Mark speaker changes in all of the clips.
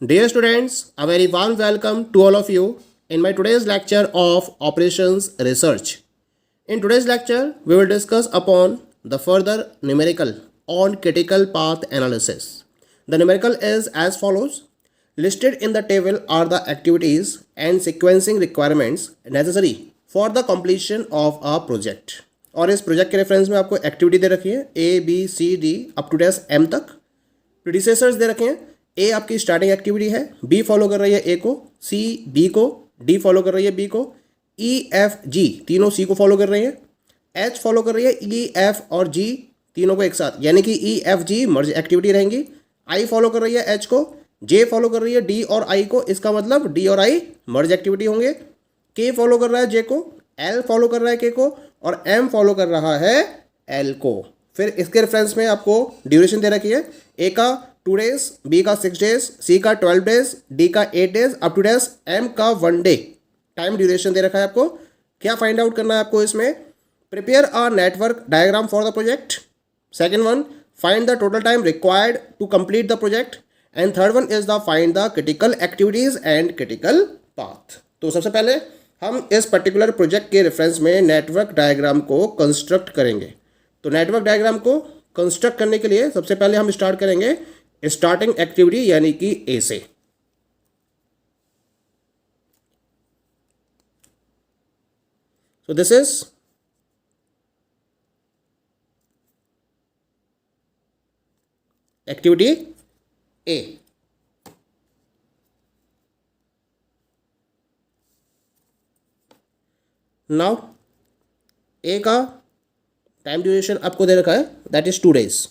Speaker 1: Dear students, a very warm welcome to all of you in my today's lecture of Operations Research. In today's lecture, we will discuss upon the further numerical on critical path analysis. The numerical is as follows. Listed in the table are the activities and sequencing requirements necessary for the completion of a project. और इस project के reference में आपको activity दे रखी है ABCD up to days M तक. Predecessors दे रखे हैं. ए आपकी स्टार्टिंग एक्टिविटी है, बी फॉलो कर रही है ए को, सी बी को, डी फॉलो कर रही है बी को, ई एफ जी तीनों सी को फॉलो कर रही है, एच फॉलो कर रही है ई एफ और जी तीनों को एक साथ, यानी कि ई एफ जी मर्ज एक्टिविटी रहेंगी. आई फॉलो कर रही है एच को, जे फॉलो कर रही है डी और आई को, इसका मतलब डी और आई मर्ज एक्टिविटी होंगे. के फॉलो कर रहा है जे को, एल फॉलो कर रहा है के को, और एम फॉलो कर रहा है एल को. फिर इसके रेफरेंस में आपको ड्यूरेशन दे रखी है. ए का 2 डेज, बी का 6 डेज, सी का 12 डेज, डी का 8 days up to days, M का 1 डे टाइम ड्यूरेशन दे रखा है आपको. क्या फाइंड आउट करना है आपको इसमें? Prepare a network diagram for the project. Second one, find the total time required to complete the project. And third one is the find the critical activities and critical path. तो सबसे पहले हम इस particular project के reference में network diagram को construct करेंगे. तो नेटवर्क डायग्राम को कंस्ट्रक्ट करने के लिए सबसे पहले हम स्टार्ट करेंगे स्टार्टिंग एक्टिविटी यानी कि ए से. So this is activity A. Now ए का टाइम ड्यूरेशन आपको दे रखा है, that is 2 days.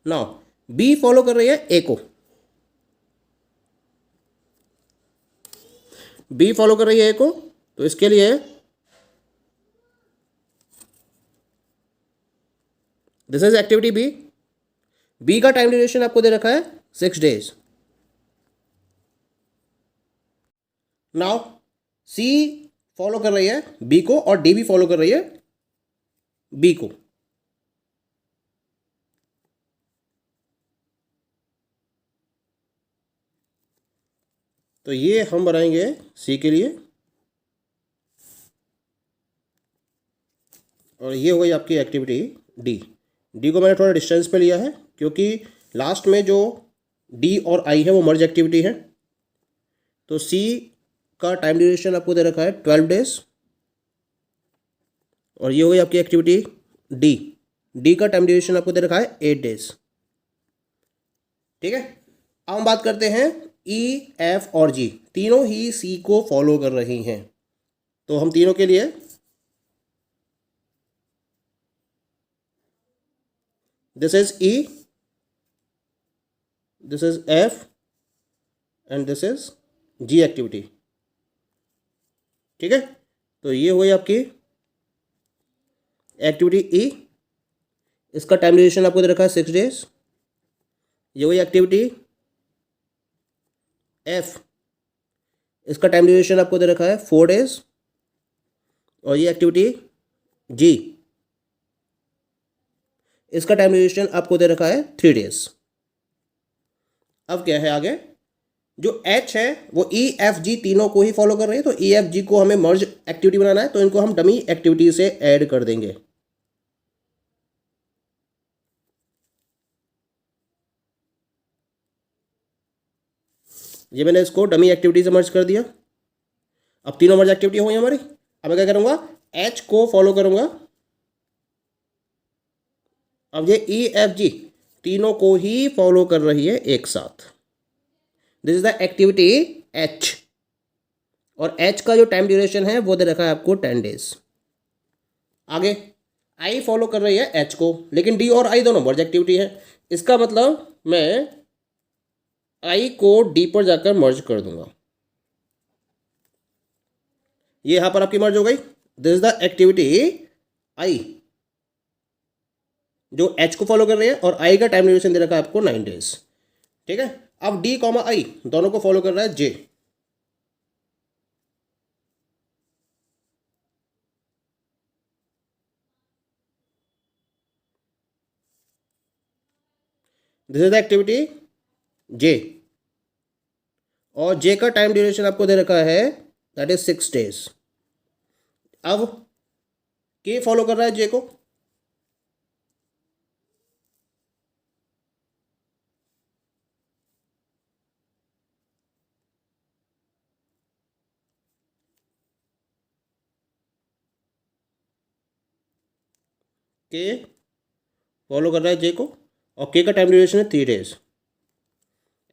Speaker 1: Now B follow कर रही है ए को, बी फॉलो कर रही है ए को, तो इसके लिए this is activity B. B का टाइम ड्यूरेशन आपको दे रखा है 6 डेज. नाउ सी फॉलो कर रही है बी को और डी भी फॉलो कर रही है बी को. तो ये हम बनाएंगे सी के लिए, और ये हो गई आपकी एक्टिविटी डी. डी को मैंने थोड़ा डिस्टेंस पे लिया है क्योंकि लास्ट में जो डी और आई है वो मर्ज एक्टिविटी है. तो सी का टाइम ड्यूरेशन आपको दे रखा है 12 डेज, और ये हो गई आपकी एक्टिविटी डी. डी का टाइम ड्यूरेशन आपको दे रखा है 8 डेज. ठीक है. अब हम बात करते हैं ई एफ और जी, तीनों ही सी को फॉलो कर रही हैं. तो हम तीनों के लिए this is E, this is F and this is G activity. ठीक है. तो ये हुई आपकी एक्टिविटी ई, इसका टाइम ड्यूरेशन आपको दे रखा है 6 डेज. ये हुई एक्टिविटी एफ, इसका टाइम ड्यूरेशन आपको दे रखा है 4 डेज. और ये एक्टिविटी जी, इसका टाइम ड्यूरेशन आपको दे रखा है 3 डेज. अब क्या है आगे? जो एच है वो ई एफ जी तीनों को ही फॉलो कर रही है, तो ई एफ जी को हमें मर्ज एक्टिविटी बनाना है, तो इनको हम डमी एक्टिविटी से ऐड कर देंगे. ये मैंने इसको डमी एक्टिविटी से मर्ज कर दिया. अब तीनों मर्ज एक्टिविटी हो गई हमारी. अब मैं क्या करूंगा? एच को फॉलो करूंगा. अब ये ई एफ जी तीनों को ही फॉलो कर रही है एक साथ. This is the activity H, और एच का जो टाइम ड्यूरेशन है वो दे रखा है आपको 10 डेज. आगे आई फॉलो कर रही है एच को, लेकिन डी और आई दोनों मर्ज एक्टिविटी है. इसका मतलब मैं आई को डी पर जाकर मर्ज कर दूंगा. ये यहां पर आपकी मर्ज हो गई. दिस इज द एक्टिविटी आई जो एच को फॉलो कर रही है, और आई का टाइम ड्यूरेशन दे रखा है आपको 9 डेज. ठीक है. अब डी कॉमा आई दोनों को फॉलो कर रहा है जे. दिस इज द एक्टिविटी जे. और जे का टाइम ड्यूरेशन आपको दे रखा है दैट इज 6 days। अब के फॉलो कर रहा है जे को, के फॉलो कर रहा है जे को और के का टाइम ड्यूरेशन है 3 days।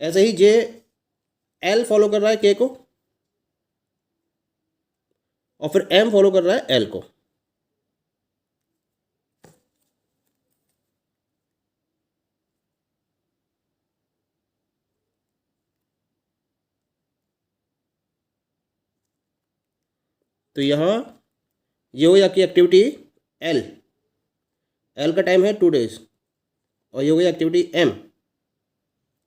Speaker 1: ऐसे ही जे एल फॉलो कर रहा है के को और फिर एम फॉलो कर रहा है एल को। तो यहाँ ये हो गई आपकी एक्टिविटी एल, एल का टाइम है 2 days और ये हो गई एक्टिविटी एम,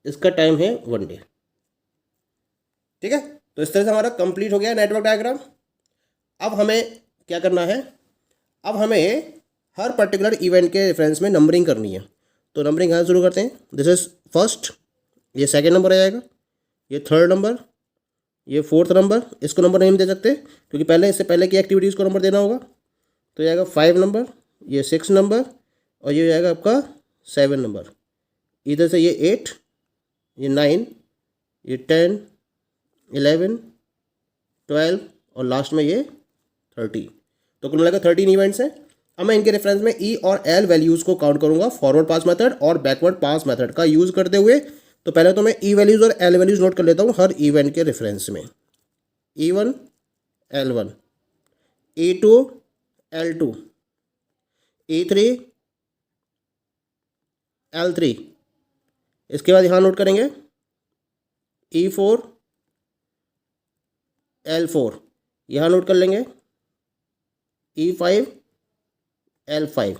Speaker 1: इसका टाइम है 1 day। ठीक है, तो इस तरह से हमारा कंप्लीट हो गया नेटवर्क डायग्राम। अब हमें क्या करना है, अब हमें हर पर्टिकुलर इवेंट के रेफरेंस में नंबरिंग करनी है। तो नंबरिंग यहाँ शुरू करते हैं। दिस इज फर्स्ट, ये सेकेंड नंबर आ जाएगा, ये थर्ड नंबर, ये फोर्थ नंबर। इसको नंबर नहीं दे सकते क्योंकि पहले इससे पहले की एक्टिविटीज़ को नंबर देना होगा। तो जाएगा 5 नंबर, ये 6 नंबर और ये जाएगा आपका 7 नंबर। इधर से ये 8, ये 9, ये 10, 11, 12 और लास्ट में ये 30। तो कुल मिलाकर 13 इवेंट्स हैं। अब मैं इनके रेफरेंस में ई और एल वैल्यूज़ को काउंट करूंगा फॉरवर्ड पास मेथड और बैकवर्ड पास मेथड का यूज़ करते हुए। तो पहले तो मैं ई वैल्यूज़ और एल वैल्यूज़ नोट कर लेता हूँ हर इवेंट के रेफरेंस में। E1 L1, E2 L2, E3 L3। इसके बाद यहाँ नोट करेंगे E4 L4, यहाँ नोट कर लेंगे E5 L5।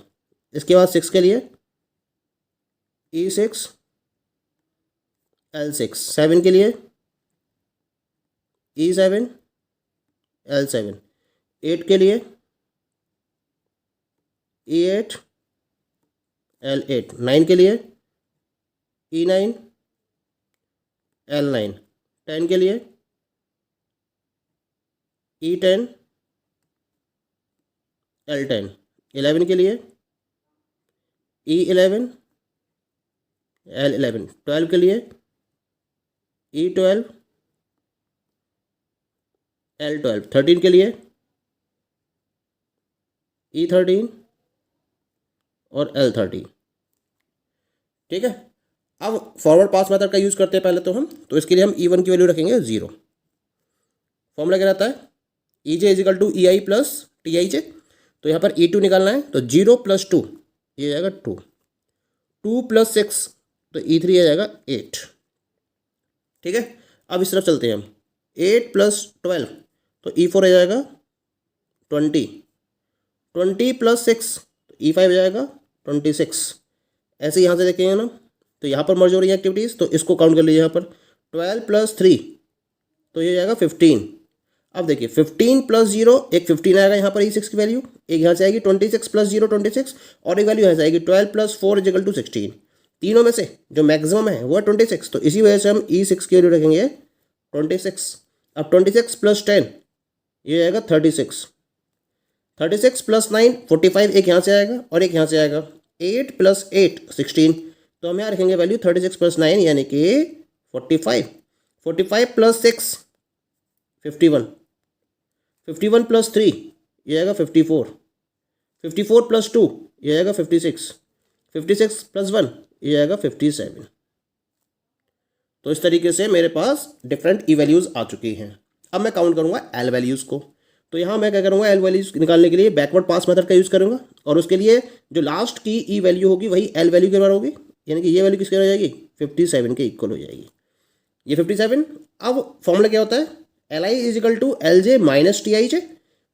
Speaker 1: इसके बाद 6 के लिए E6 L6, 7 के लिए E7 L7, 8 के लिए E8 L8, 9 के लिए E9 L9, 10 के लिए E10 L10, 11 के लिए E11 L11, 12 के लिए E12 L12, 13 के लिए E13 और L13। ठीक है, अब फॉरवर्ड पास मेथड का यूज़ करते हैं पहले तो हम। तो इसके लिए हम E1 की वैल्यू रखेंगे 0। फॉर्मूला क्या रहता है, EJ is equal to EI plus TIJ। तो यहाँ पर E2 निकालना है तो 0 + 2 ये जाएगा 2, 2 + 6 तो E3 आ जाएगा 8। ठीक है, अब इस तरफ चलते हैं हम। 8 + 12 तो E4 आ जाएगा 20, 20 + 6 तो E5 आ जाएगा 26। ऐसे यहाँ से देखेंगे ना तो यहाँ पर मर्ज हो रही है एक्टिविटीज़, तो इसको काउंट कर लीजिए। यहाँ पर 12 + 3 तो ये जाएगा 15। अब देखिए 15 + 0 एक 15 आएगा यहाँ पर E6 की वैल्यू, एक यहाँ से आएगी 26 + 0 26 और एक वैल्यू यहाँ से आएगी 12 + 4 = 16। तीनों में से जो मैक्सिमम है वो है 26। तो इसी वजह से हम E6 की वैल्यू रखेंगे 26। अब 26 + 10 ये आएगा 36, 36 + 9 45, एक यहाँ से आएगा और एक यहाँ से आएगा। 8 + 8 16, तो हम यहाँ रखेंगे वैल्यू 36 + 9 यानी कि 45। 45 + 6 51, 51 + 3 ये आएगा 54, 54 + 2 ये आएगा 56, 56 + 1 ये आएगा 57। तो इस तरीके से मेरे पास डिफरेंट ई वैल्यूज़ आ चुकी हैं। अब मैं काउंट करूँगा एल वैल्यूज़ को। तो यहाँ मैं क्या करूँगा, एल वैल्यूज़ निकालने के लिए बैकवर्ड पास मेथड का यूज़ करूँगा और उसके लिए जो लास्ट की ई वैल्यू होगी वही एल वैल्यू के बराबर होगी, यानी कि ये वैल्यू किसके हो जाएगी 57 के इक्वल हो जाएगी। ये 57। अब फॉर्मूला क्या होता है, Li is equal to LJ - TIJ।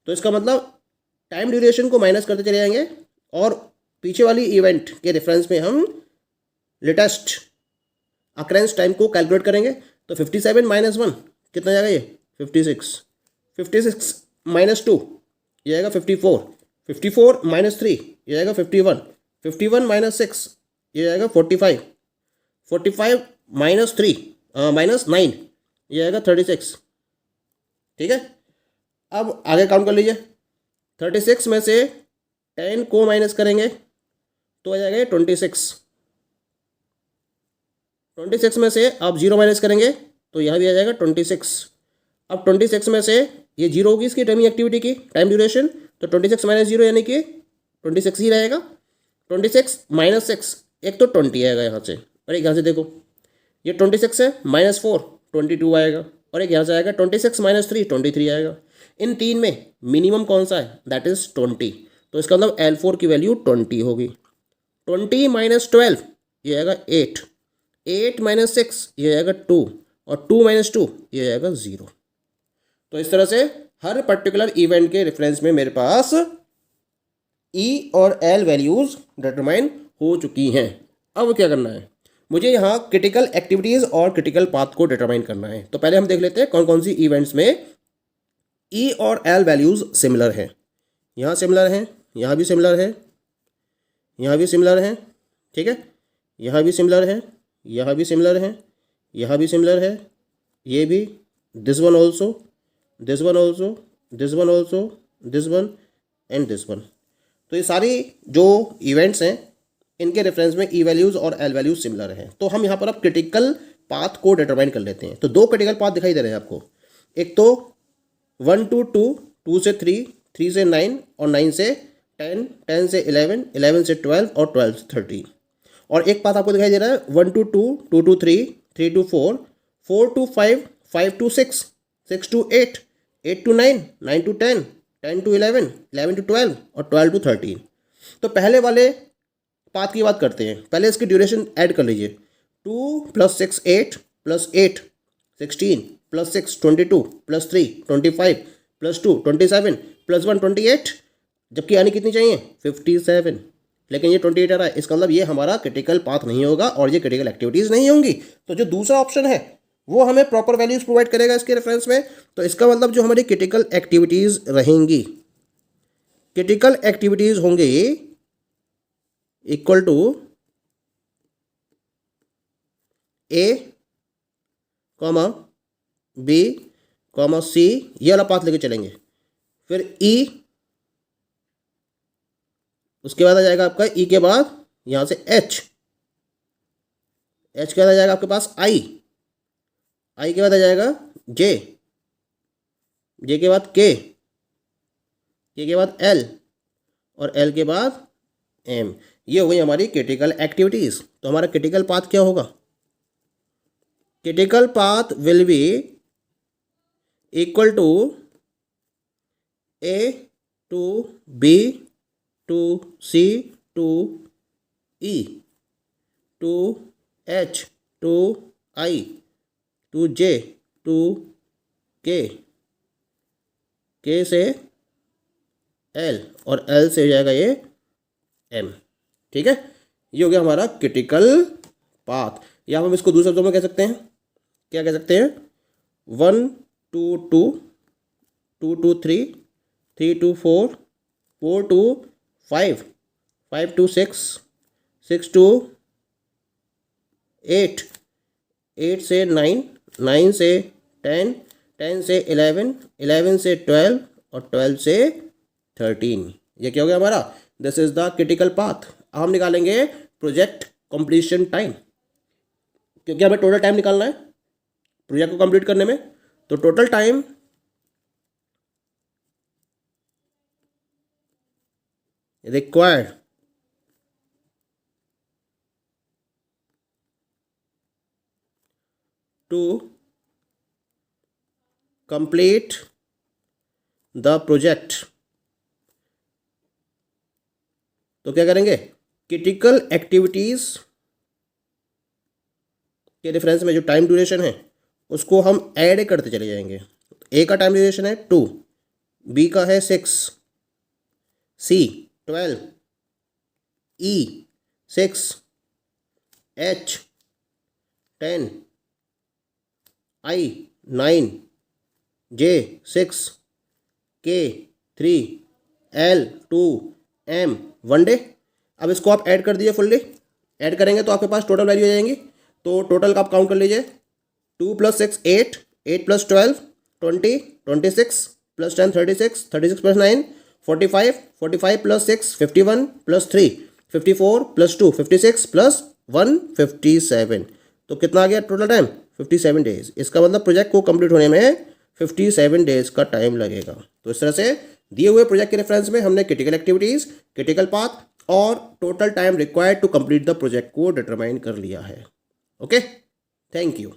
Speaker 1: तो इसका मतलब टाइम ड्यूरेशन को माइनस करते चले जाएंगे और पीछे वाली इवेंट के रेफरेंस में हम लेटेस्ट अक्रेंस टाइम को कैलकुलेट करेंगे। तो 57 - 1 कितना जाएगा, ये 56, 56 - 2 ये आएगा 54, 54 - 3 ये आएगा 51, 51 - 6 ये आएगा 45, 45 - 3 -9 ये आएगा 36। ठीक है, अब आगे काउंट कर लीजिए। 36 में से 10 को माइनस करेंगे तो आ जाएगा ये 26। 26 में से आप 0 माइनस करेंगे तो यहाँ भी आ जाएगा 26। अब 26 में से ये 0 होगी इसकी टाइमिंग एक्टिविटी की टाइम ड्यूरेशन, तो 26 माइनस 0 यानी कि 26 ही रहेगा। 26 माइनस 6, एक तो 20 आएगा यहाँ से, और एक यहाँ से देखो ये 26 है, -4 22 आएगा, और एक यहाँ से आएगा 26 माइनस 3 23 आएगा। इन तीन में मिनिमम कौन सा है, दैट इज 20। तो इसका मतलब L4 की वैल्यू 20 होगी। 20 माइनस 12 ये आएगा 8, 8 माइनस 6 ये आएगा 2, और 2 माइनस 2 ये आएगा 0। तो इस तरह से हर पर्टिकुलर इवेंट के रेफरेंस में मेरे पास E और L वैल्यूज़ डिटरमाइन हो चुकी हैं। अब क्या करना है, मुझे यहाँ क्रिटिकल एक्टिविटीज़ और क्रिटिकल पाथ को डिटरमाइन करना है। तो पहले हम देख लेते हैं कौन कौन सी इवेंट्स में E और L वैल्यूज़ सिमिलर हैं। यहाँ सिमिलर हैं, यहाँ भी सिमिलर है, यहाँ भी सिमिलर है, ठीक है, यहाँ भी सिमिलर है, यहाँ भी सिमिलर है, यहाँ भी सिमिलर है, ये भी, this one also, this one also, this one also, this one and this one. तो ये सारी जो इवेंट्स हैं इनके रेफरेंस में ई वैल्यूज़ और एल वैल्यूज़ सिमिलर हैं। तो हम यहाँ पर अब क्रिटिकल पाथ को डिटरमाइन कर लेते हैं। तो दो क्रिटिकल पाथ दिखाई दे रहे हैं आपको, एक तो 1 to 2, 2 से 3, 3 से 9 और 9 से 10, 10 से 11, 11 से 12 और 12 से 13। और एक पाथ आपको दिखाई दे रहा है 1 to 2, 2 to 3, 3 to 4, 4 to 5, 5 to 6, 6 to 8, 8 to 9, 9 to 10, 10 to 11, 11 to 12 और 12 to 13। तो पहले वाले पाथ की बात करते हैं। पहले इसकी ड्यूरेशन ऐड कर लीजिए, 2 + 6 8 + 8 16 + 6 22 + 3 25 + 2 27 + 1 28, जबकि आनी कितनी चाहिए 57, लेकिन ये 28 आ रहा है। इसका मतलब ये हमारा क्रिटिकल पाथ नहीं होगा और ये क्रिटिकल एक्टिविटीज़ नहीं होंगी। तो जो दूसरा ऑप्शन है वो हमें प्रॉपर वैल्यूज़ प्रोवाइड करेगा इसके रेफरेंस में। तो इसका मतलब जो हमारी क्रिटिकल एक्टिविटीज़ रहेंगी, क्रिटिकल एक्टिविटीज़ होंगी equal to A, B, C, ये वाला पाथ लेके चलेंगे। फिर E, उसके बाद आ जाएगा आपका E के बाद यहाँ से H के बाद आ जाएगा आपके पास I के बाद आ जाएगा J के बाद K के बाद L और L के बाद M। ये हो गई हमारी क्रिटिकल एक्टिविटीज़। तो हमारा क्रिटिकल पाथ क्या होगा, critical path will be equal to A to B to C to E to H to I to J to K से L और L से हो जाएगा ये M। ठीक है, ये हो गया हमारा क्रिटिकल पाथ। या हम इसको दूसरे शब्दों में कह सकते हैं, क्या कह सकते हैं, 1 to 2, 2 to 3, 3 to 4, 4 to 5, 5 to 6, 6 to 8, 8 से 9, 9 से 10, 10 से 11, 11 से 12 और 12 से 13। ये क्या हो गया हमारा, this is the critical path. अब हम निकालेंगे प्रोजेक्ट कंप्लीशन टाइम, क्योंकि हमें टोटल टाइम निकालना है प्रोजेक्ट को कंप्लीट करने में। तो total time required to complete the project. तो क्या करेंगे, क्रिटिकल एक्टिविटीज़ के रेफरेंस में जो टाइम ड्यूरेशन है उसको हम ऐड करते चले जाएंगे। ए का टाइम ड्यूरेशन है 2, बी का है 6, सी 12, ई 6, एच 10, आई 9, जे 6, के 3, एल 2, एम 1 डे। अब इसको आप ऐड कर दीजिए, फुल्ली ऐड करेंगे तो आपके पास टोटल वैल्यू आ जाएंगी। तो टोटल का आप काउंट कर लीजिए, 2 + 6 8, 8 + 12 20, 26 + 10 36, 36 + 9 45, 45 + 6 51 + 3 54 + 2 56 + 1 57। तो कितना आ गया टोटल टाइम? 57 डेज। इसका मतलब प्रोजेक्ट को कंप्लीट होने में 57 डेज का टाइम लगेगा। तो इस तरह से दिए हुए प्रोजेक्ट के रेफरेंस में हमने क्रिटिकल एक्टिविटीज़, क्रिटिकल पाथ और total time required to complete the project को डिटरमाइन कर लिया है। Okay, thank you.